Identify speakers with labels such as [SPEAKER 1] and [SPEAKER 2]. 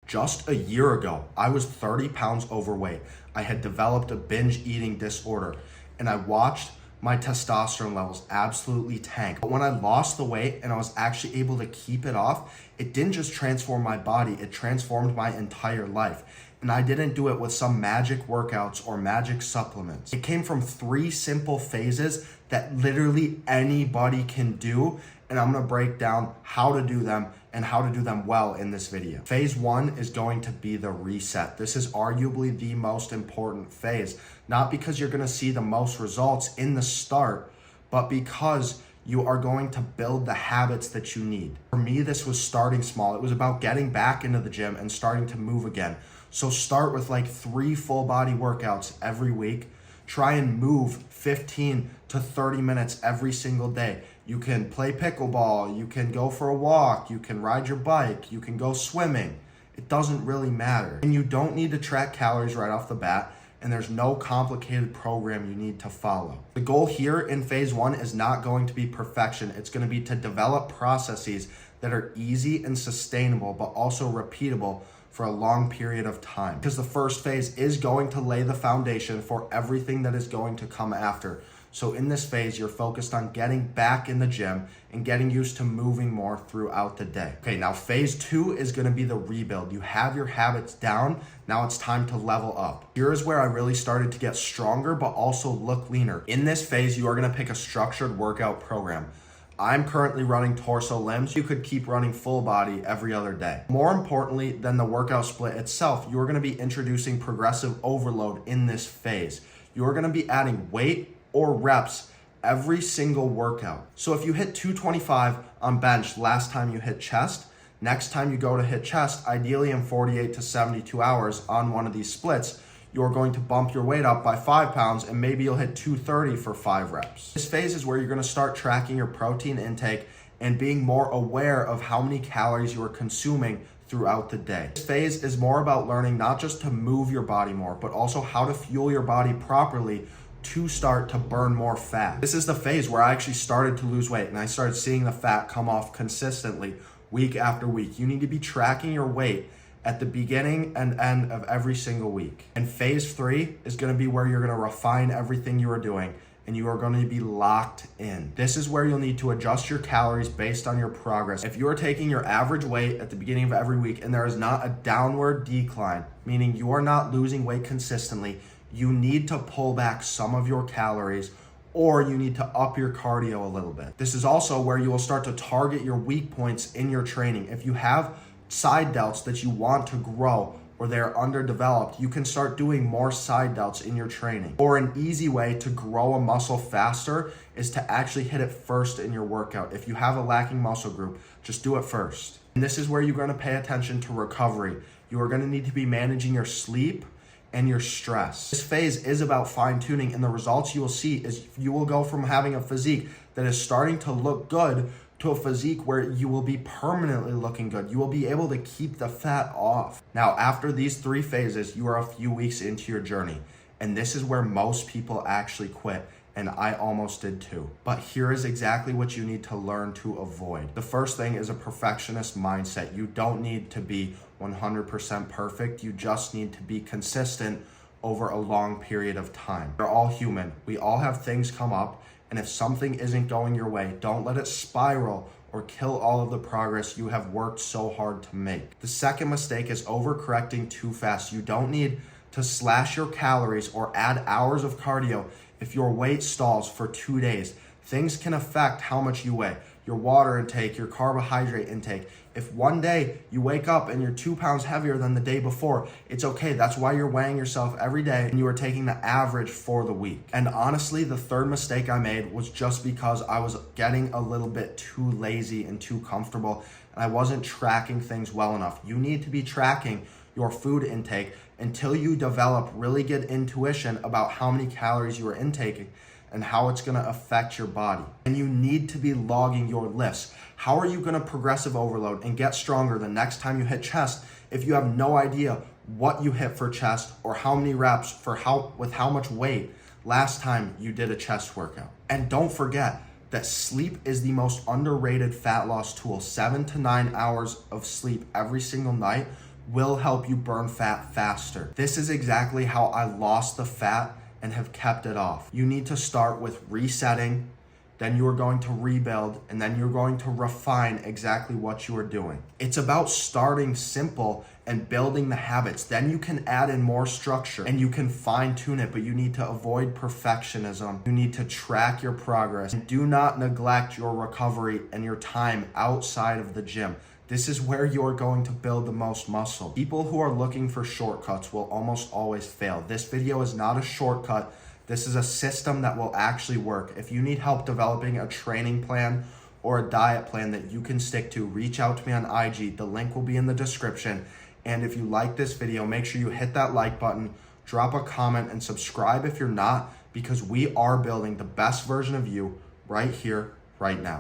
[SPEAKER 1] Just a year ago, I was 30 pounds overweight. I had developed a binge eating disorder and I watched my testosterone levels absolutely tank. But when I lost the weight and I was actually able to keep it off, it didn't just transform my body, it transformed my entire life. And I didn't do it with some magic workouts or magic supplements. It came from 3 simple phases that literally anybody can do. And I'm gonna break down how to do them and how to do them well in this video. Phase 1 is going to be the reset. This is arguably the most important phase, not because you're gonna see the most results in the start, but because you are going to build the habits that you need. For me, this was starting small. It was about getting back into the gym and starting to move again. So start with like 3 full body workouts every week. Try and move 15 to 30 minutes every single day. You can play pickleball, you can go for a walk, you can ride your bike, you can go swimming. It doesn't really matter. And you don't need to track calories right off the bat, and there's no complicated program you need to follow. The goal here in phase 1 is not going to be perfection. It's going to be to develop processes that are easy and sustainable, but also repeatable for a long period of time. Because the first phase is going to lay the foundation for everything that is going to come after. So in this phase, you're focused on getting back in the gym and getting used to moving more throughout the day. Okay, now phase 2 is gonna be the rebuild. You have your habits down, now it's time to level up. Here's where I really started to get stronger, but also look leaner. In this phase, you are gonna pick a structured workout program. I'm currently running torso limbs. You could keep running full body every other day. More importantly than the workout split itself, you're gonna be introducing progressive overload in this phase. You're gonna be adding weight or reps every single workout. So if you hit 225 on bench last time you hit chest, next time you go to hit chest, ideally in 48 to 72 hours on one of these splits, you're going to bump your weight up by 5 pounds and maybe you'll hit 230 for 5 reps. This phase is where you're gonna start tracking your protein intake and being more aware of how many calories you are consuming throughout the day. This phase is more about learning not just to move your body more, but also how to fuel your body properly to start to burn more fat. This is the phase where I actually started to lose weight and I started seeing the fat come off consistently week after week. You need to be tracking your weight at the beginning and end of every single week. And phase 3 is gonna be where you're gonna refine everything you are doing and you are gonna be locked in. This is where you'll need to adjust your calories based on your progress. If you are taking your average weight at the beginning of every week and there is not a downward decline, meaning you are not losing weight consistently, you need to pull back some of your calories or you need to up your cardio a little bit. This is also where you will start to target your weak points in your training. If you have side delts that you want to grow or they're underdeveloped, you can start doing more side delts in your training. Or an easy way to grow a muscle faster is to actually hit it first in your workout. If you have a lacking muscle group, just do it first. And this is where you're gonna pay attention to recovery. You are gonna need to be managing your sleep and your stress. This phase is about fine tuning, and the results you will see is you will go from having a physique that is starting to look good to a physique where you will be permanently looking good. You will be able to keep the fat off. Now, after these 3 phases, you are a few weeks into your journey, and this is where most people actually quit. And I almost did too. But here is exactly what you need to learn to avoid. The first thing is a perfectionist mindset. You don't need to be 100% perfect. You just need to be consistent over a long period of time. We're all human. We all have things come up. And if something isn't going your way, don't let it spiral or kill all of the progress you have worked so hard to make. The second mistake is overcorrecting too fast. You don't need to slash your calories or add hours of cardio if your weight stalls for 2 days. Things can affect how much you weigh, your water intake, your carbohydrate intake. If one day you wake up and you're 2 pounds heavier than the day before, it's okay. That's why you're weighing yourself every day and you are taking the average for the week. And honestly, the third mistake I made was just because I was getting a little bit too lazy and too comfortable and I wasn't tracking things well enough. You need to be tracking your food intake until you develop really good intuition about how many calories you are intaking and how it's gonna affect your body. And you need to be logging your lifts. How are you gonna progressive overload and get stronger the next time you hit chest if you have no idea what you hit for chest or how many reps with how much weight last time you did a chest workout? And don't forget that sleep is the most underrated fat loss tool. 7 to 9 hours of sleep every single night will help you burn fat faster. This is exactly how I lost the fat and have kept it off. You need to start with resetting, then you are going to rebuild, and then you're going to refine exactly what you are doing. It's about starting simple and building the habits. Then you can add in more structure and you can fine tune it, but you need to avoid perfectionism. You need to track your progress. And do not neglect your recovery and your time outside of the gym. This is where you're going to build the most muscle. People who are looking for shortcuts will almost always fail. This video is not a shortcut. This is a system that will actually work. If you need help developing a training plan or a diet plan that you can stick to, reach out to me on IG. The link will be in the description. And if you like this video, make sure you hit that like button, drop a comment, and subscribe if you're not, because we are building the best version of you right here, right now.